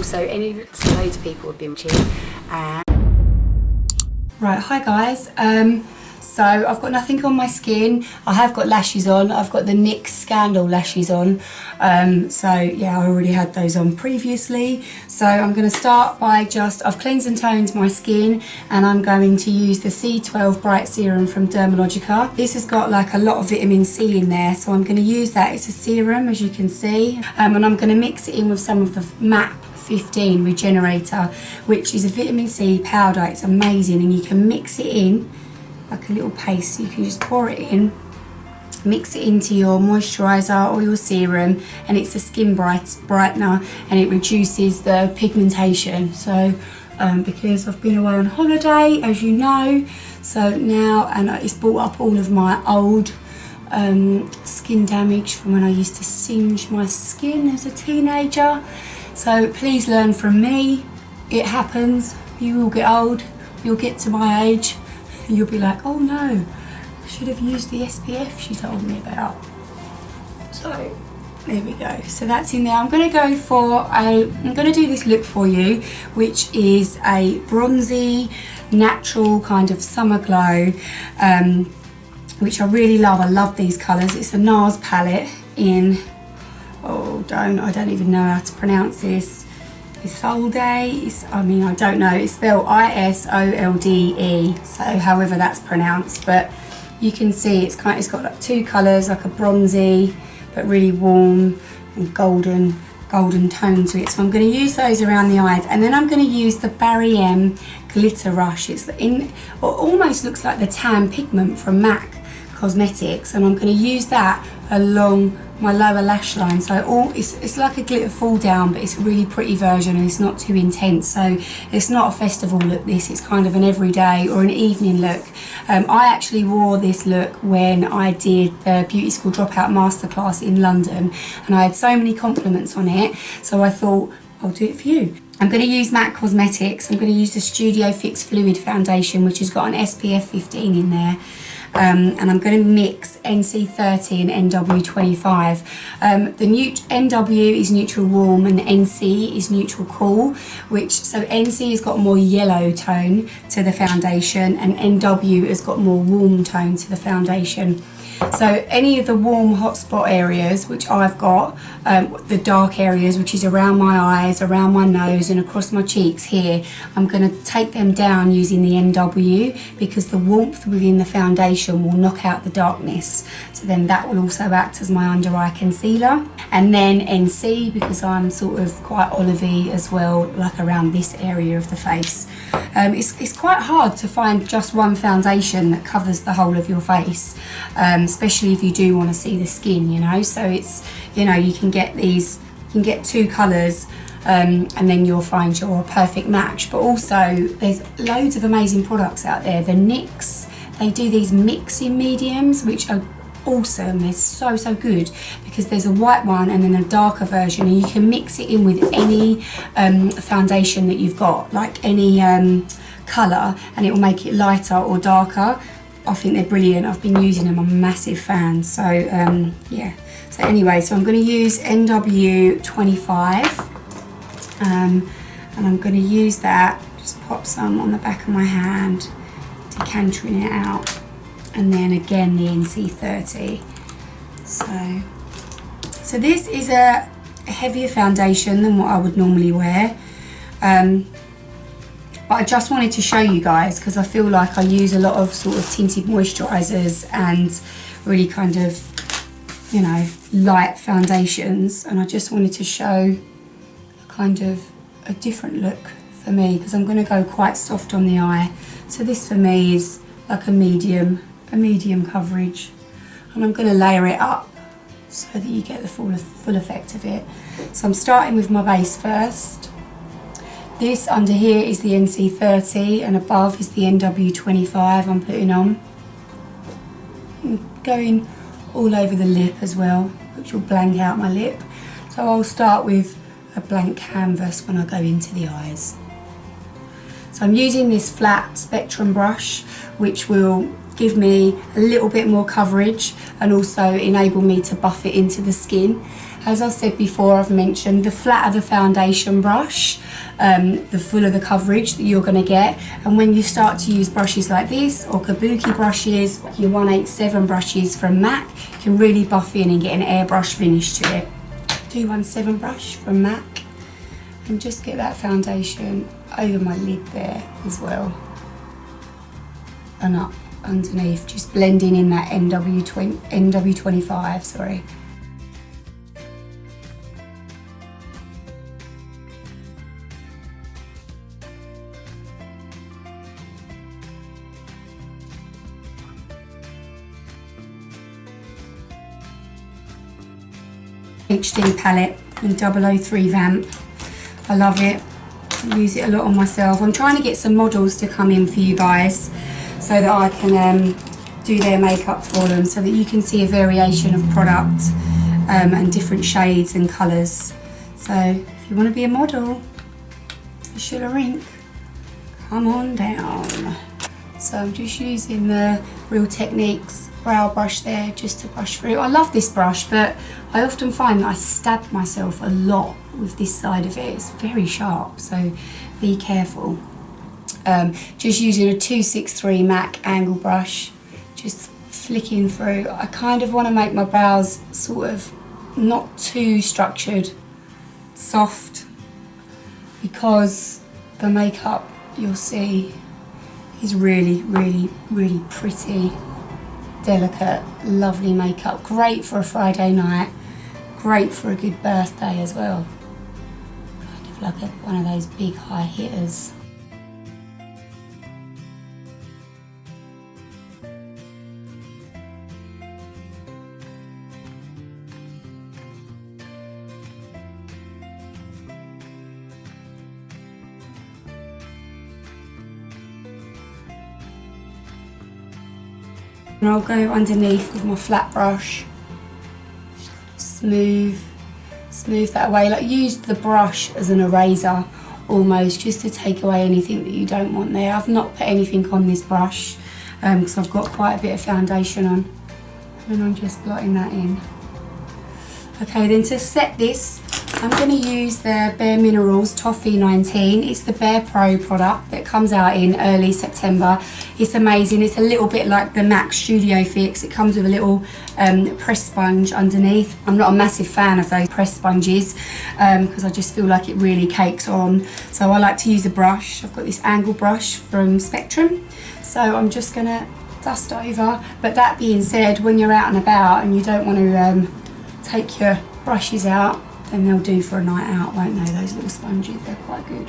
also loads of people have been watching. Right, hi guys. So I've got nothing on my skin. I have got lashes on. I've got the NYX Scandal lashes on. So yeah, I already had those on previously. So I'm going to start by I've cleansed and toned my skin, and I'm going to use the C12 Bright Serum from Dermalogica. This has got like a lot of vitamin C in there, so I'm going to use that. It's a serum, as you can see. And I'm going to mix it in with some of the Map 15 Regenerator, which is a vitamin C powder. It's amazing, and you can mix it in like a little paste. You can just pour it in, mix it into your moisturiser or your serum, and it's a skin brightener, and it reduces the pigmentation. So because I've been away on holiday, as you know, so now, and it's brought up all of my old skin damage from when I used to singe my skin as a teenager. So please learn from me. It happens. You will get old, you'll get to my age, and you'll be like, oh no, I should have used the SPF she told me about. So there we go. So that's in there. I'm going to do this look for you, which is a bronzy, natural kind of summer glow, which I really love. I love these colours. It's a Nars palette in, I don't even know how to pronounce this. Isolde, I don't know, it's spelled Isolde, so however that's pronounced, but you can see it's got like two colours, like a bronzy but really warm and golden tone to it. So I'm going to use those around the eyes, and then I'm going to use the Barry M Glitter Rush. It's almost looks like the tan pigment from MAC Cosmetics, and I'm going to use that along my lower lash line. So it's like a glitter fall down, but it's a really pretty version, and it's not too intense. So it's not a festival look, this. It's kind of an everyday or an evening look. I actually wore this look when I did the Beauty School Dropout Masterclass in London, and I had so many compliments on it, so I thought I'll do it for you. I'm going to use MAC Cosmetics. I'm going to use the Studio Fix Fluid Foundation, which has got an SPF 15 in there. And I'm going to mix NC30 and NW25. The NW is neutral warm and NC is neutral cool, so NC has got more yellow tone to the foundation, and NW has got more warm tone to the foundation. So any of the warm hotspot areas, which I've got, the dark areas, which is around my eyes, around my nose and across my cheeks here, I'm going to take them down using the NW, because the warmth within the foundation will knock out the darkness. So then that will also act as my under eye concealer. And then NC, because I'm sort of quite olivey as well, like around this area of the face. It's quite hard to find just one foundation that covers the whole of your face, especially if you do want to see the skin, you know. So it's, you know, you can get two colours, and then you'll find your perfect match. But also there's loads of amazing products out there. The NYX, they do these mixing mediums, which are awesome. They're so good, because there's a white one and then a darker version, and you can mix it in with any foundation that you've got, like any colour, and it will make it lighter or darker. I think they're brilliant. I've been using them. I'm a massive fan. So yeah. So anyway, so I'm going to use NW25, and I'm going to use that. Just pop some on the back of my hand, decantering it out, and then again the NC30. So this is a heavier foundation than what I would normally wear. But I just wanted to show you guys, because I feel like I use a lot of sort of tinted moisturisers and really kind of, you know, light foundations, and I just wanted to show kind of a different look for me, because I'm going to go quite soft on the eye. So this for me is like a medium coverage, and I'm going to layer it up so that you get the full effect of it. So I'm starting with my base first. This under here is the NC30, and above is the NW25 I'm putting on. I'm going all over the lip as well, which will blank out my lip. So I'll start with a blank canvas when I go into the eyes. So I'm using this flat spectrum brush, which will give me a little bit more coverage and also enable me to buff it into the skin. As I said before, I've mentioned the flatter the foundation brush, the fuller the coverage that you're going to get. And when you start to use brushes like this, or kabuki brushes, your 187 brushes from MAC, you can really buff in and get an airbrush finish to it. 217 brush from MAC, and just get that foundation over my lid there as well, and up underneath, just blending in that NW25, sorry. HD palette in 003 Vamp. I love it. I use it a lot on myself. I'm trying to get some models to come in for you guys so that I can do their makeup for them, so that you can see a variation of product and different shades and colours. So if you want to be a model, Sheila Rink, come on down. So I'm just using the Real Techniques brow brush there just to brush through. I love this brush, but I often find that I stab myself a lot with this side of it. It's very sharp, so be careful. Just using a 263 MAC angle brush, just flicking through. I kind of want to make my brows sort of not too structured, soft, because the makeup, you'll see, is really, really, really pretty, delicate, lovely makeup. Great for a Friday night, great for a good birthday as well. Kind of like one of those big high hitters. And I'll go underneath with my flat brush, smooth that away. Like, use the brush as an eraser almost, just to take away anything that you don't want there. I've not put anything on this brush because I've got quite a bit of foundation on, and I'm just blotting that in. Okay, then to set this, I'm going to use the Bare Minerals Toffee 19. It's the Bare Pro product that comes out in early September. It's amazing. It's a little bit like the MAC Studio Fix. It comes with a little press sponge underneath. I'm not a massive fan of those press sponges because I just feel like it really cakes on. So I like to use a brush. I've got this angle brush from Spectrum. So I'm just going to dust over. But that being said, when you're out and about and you don't want to take your brushes out, then they'll do for a night out, won't they? Those little sponges, they're quite good.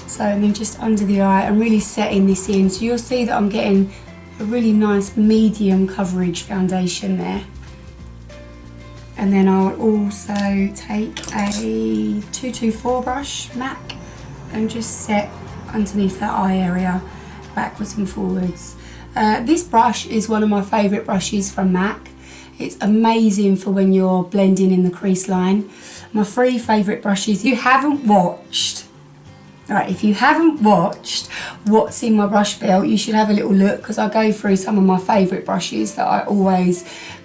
So, and then just under the eye, I'm really setting this in. So you'll see that I'm getting a really nice medium coverage foundation there. And then I'll also take a 224 brush, MAC, and just set underneath that eye area, backwards and forwards. This brush is one of my favourite brushes from MAC. It's amazing for when you're blending in the crease line. My 3 favourite brushes. If you haven't watched what's in my brush belt, you should have a little look, because I go through some of my favourite brushes that I always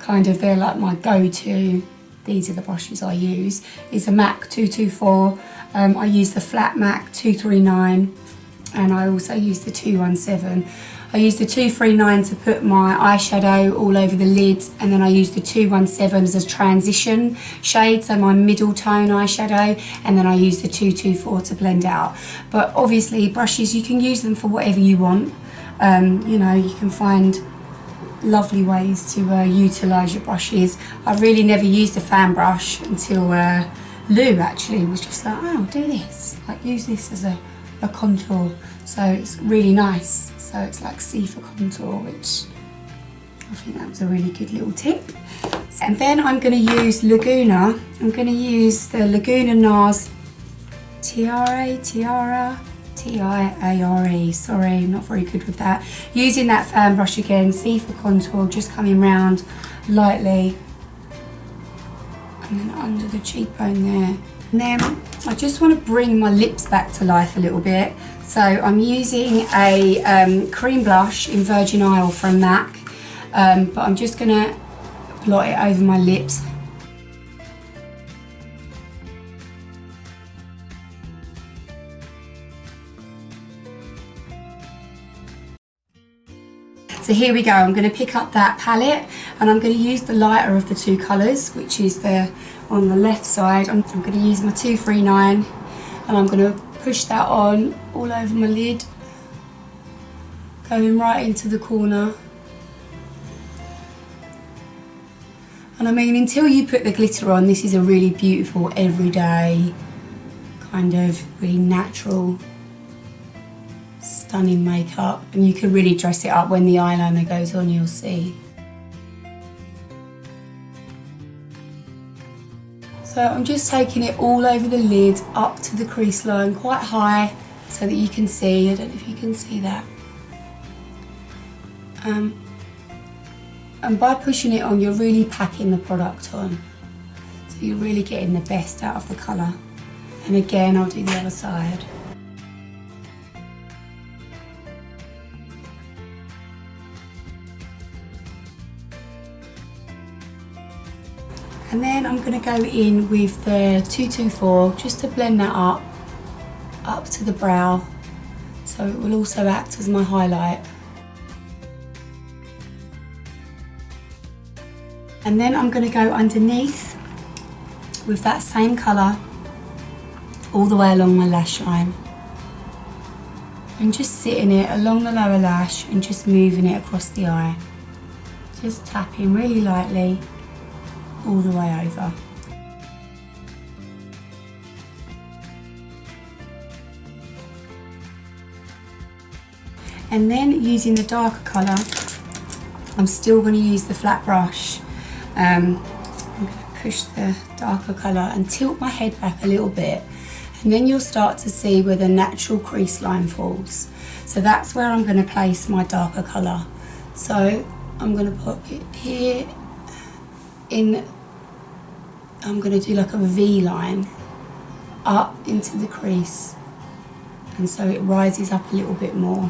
they're like my go-to. These are the brushes I use. It's a MAC 224. I use the flat MAC 239, and I also use the 217. I use the 239 to put my eyeshadow all over the lid, and then I use the 217 as a transition shade, so my middle tone eyeshadow, and then I use the 224 to blend out. But obviously brushes, you can use them for whatever you want. You know, you can find lovely ways to utilise your brushes. I really never used a fan brush until Lou actually was just like, oh, do this, like use this as a contour. So it's really nice. So it's like C for contour, which I think that was a really good little tip. And then I'm going to use Laguna. I'm going to use the Laguna Nars Tiare, T-I-A-R-E. Sorry, not very good with that. Using that fan brush again, C for contour, just coming round lightly. And then under the cheekbone there. And then I just want to bring my lips back to life a little bit. So I'm using a cream blush in Virgin Isle from MAC, but I'm just going to blot it over my lips. So here we go, I'm going to pick up that palette and I'm going to use the lighter of the two colours, which is on the left side. I'm going to use my 239 and I'm going to push that on all over my lid, going right into the corner. And I mean, until you put the glitter on, this is a really beautiful, everyday, kind of really natural, stunning makeup. And you can really dress it up when the eyeliner goes on, you'll see. So I'm just taking it all over the lid, up to the crease line, quite high, so that you can see. I don't know if you can see that. And by pushing it on, you're really packing the product on. So you're really getting the best out of the colour. And again, I'll do the other side. And then I'm going to go in with the 224 just to blend that up to the brow. So it will also act as my highlight. And then I'm going to go underneath with that same colour all the way along my lash line. And just sitting it along the lower lash and just moving it across the eye. Just tapping really lightly all the way over. And then using the darker colour, I'm still going to use the flat brush. I'm going to push the darker colour and tilt my head back a little bit, and then you'll start to see where the natural crease line falls. So that's where I'm going to place my darker colour. So I'm going to put it here in, I'm going to do like a V line up into the crease, and so it rises up a little bit more.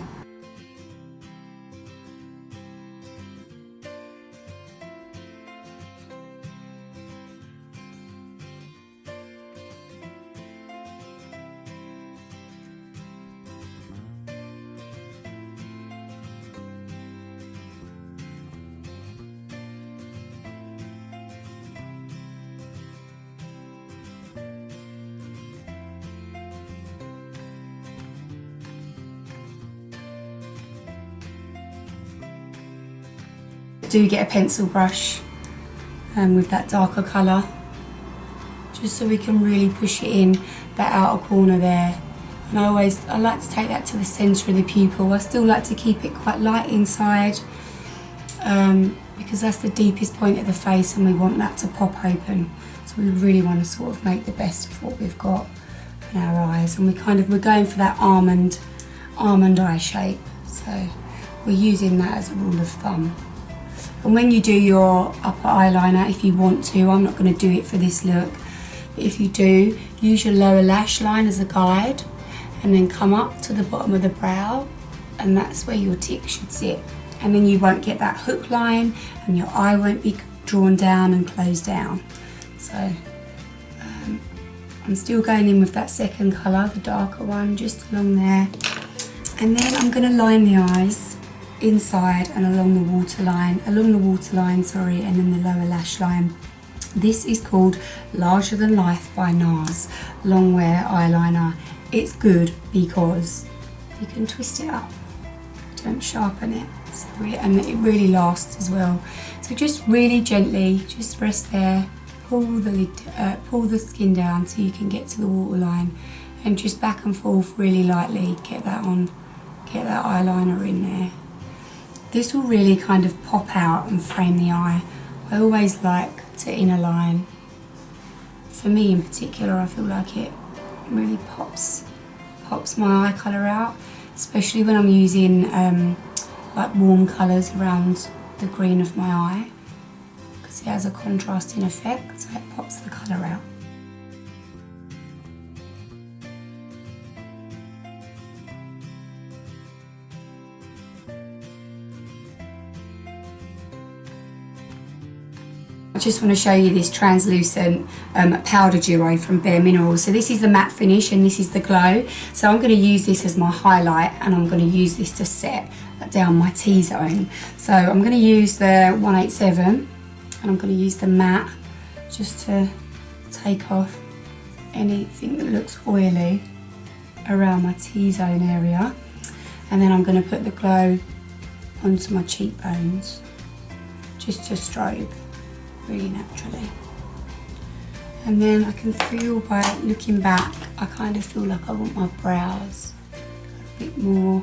Do get a pencil brush with that darker colour, just so we can really push it in that outer corner there. And I like to take that to the centre of the pupil. I still like to keep it quite light inside because that's the deepest point of the face and we want that to pop open. So we really want to sort of make the best of what we've got in our eyes, and we're going for that almond eye shape. So we're using that as a rule of thumb. And when you do your upper eyeliner, if you want to, I'm not going to do it for this look, but if you do, use your lower lash line as a guide and then come up to the bottom of the brow, and that's where your tick should sit. And then you won't get that hook line and your eye won't be drawn down and closed down. So I'm still going in with that second colour, the darker one, just along there. And then I'm going to line the eyes inside and along the waterline, and then the lower lash line. This is called Larger Than Life by Nars long wear eyeliner. It's good because you can twist it up, don't sharpen it, and it really lasts as well. So just really gently, just rest there, pull the skin down so you can get to the waterline, and just back and forth really lightly, get that eyeliner in there. This will really kind of pop out and frame the eye. I always like to inner line. For me in particular, I feel like it really pops my eye colour out, especially when I'm using like warm colours around the green of my eye, because it has a contrasting effect, so it pops the colour out. I just want to show you this translucent powder duo from Bare Minerals. So this is the matte finish and this is the glow. So I'm going to use this as my highlight, and I'm going to use this to set down my T-zone. So I'm going to use the 187 and I'm going to use the matte just to take off anything that looks oily around my T-zone area, and then I'm going to put the glow onto my cheekbones just to strobe really naturally. And then I can feel, by looking back, I kind of feel like I want my brows a bit more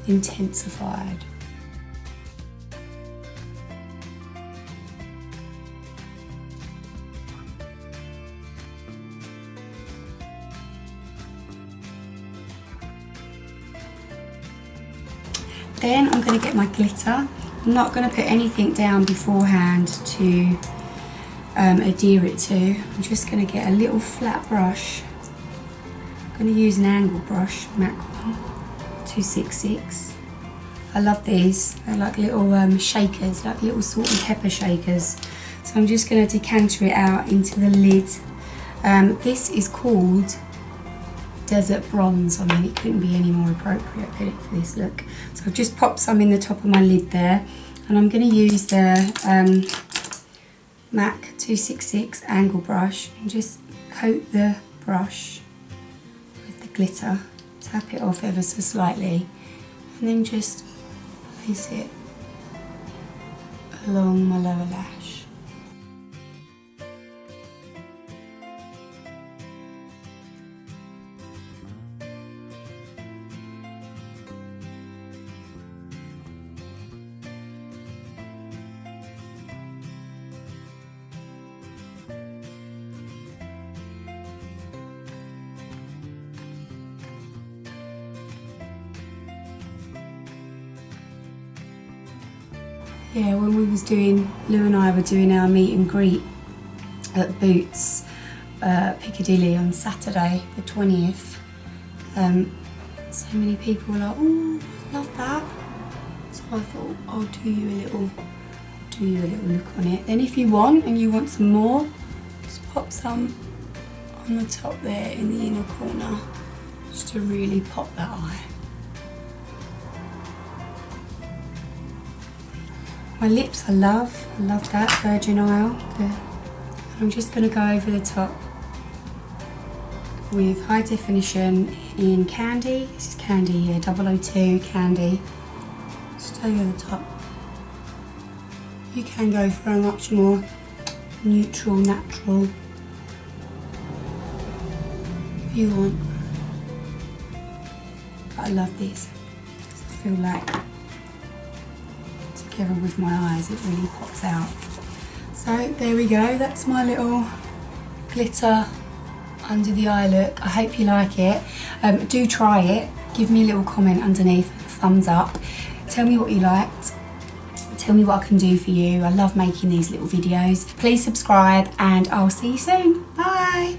intensified. Then I'm going to get my glitter. I'm not going to put anything down beforehand to adhere it to. I'm just going to get a little flat brush. I'm going to use an angle brush, MAC one, 266. I love these. They're like little shakers, like little salt and pepper shakers. So I'm just going to decanter it out into the lid. This is called Desert Bronze. I mean, it couldn't be any more appropriate, could it, for this look? So I've just popped some in the top of my lid there, and I'm going to use the MAC 266 angle brush and just coat the brush with the glitter, tap it off ever so slightly, and then just place it along my lower lash. Yeah, when Lou and I were doing our meet and greet at Boots, Piccadilly on Saturday, the 20th, so many people were like, oh, I love that. So I thought, I'll do you a little look on it. Then if you want, and you want some more, just pop some on the top there in the inner corner, just to really pop that eye. My lips, I love that Virgin Isle. I'm just going to go over the top with high definition in Candy. This is Candy here, 002 Candy. Just over the top. You can go for a much more neutral, natural if you want. But I love this. I feel like together with my eyes, it really pops out. So there we go, that's my little glitter under the eye look. I hope you like it. Do try it, give me a little comment underneath, a thumbs up, tell me what you liked, tell me what I can do for you. I love making these little videos. Please subscribe and I'll see you soon. Bye.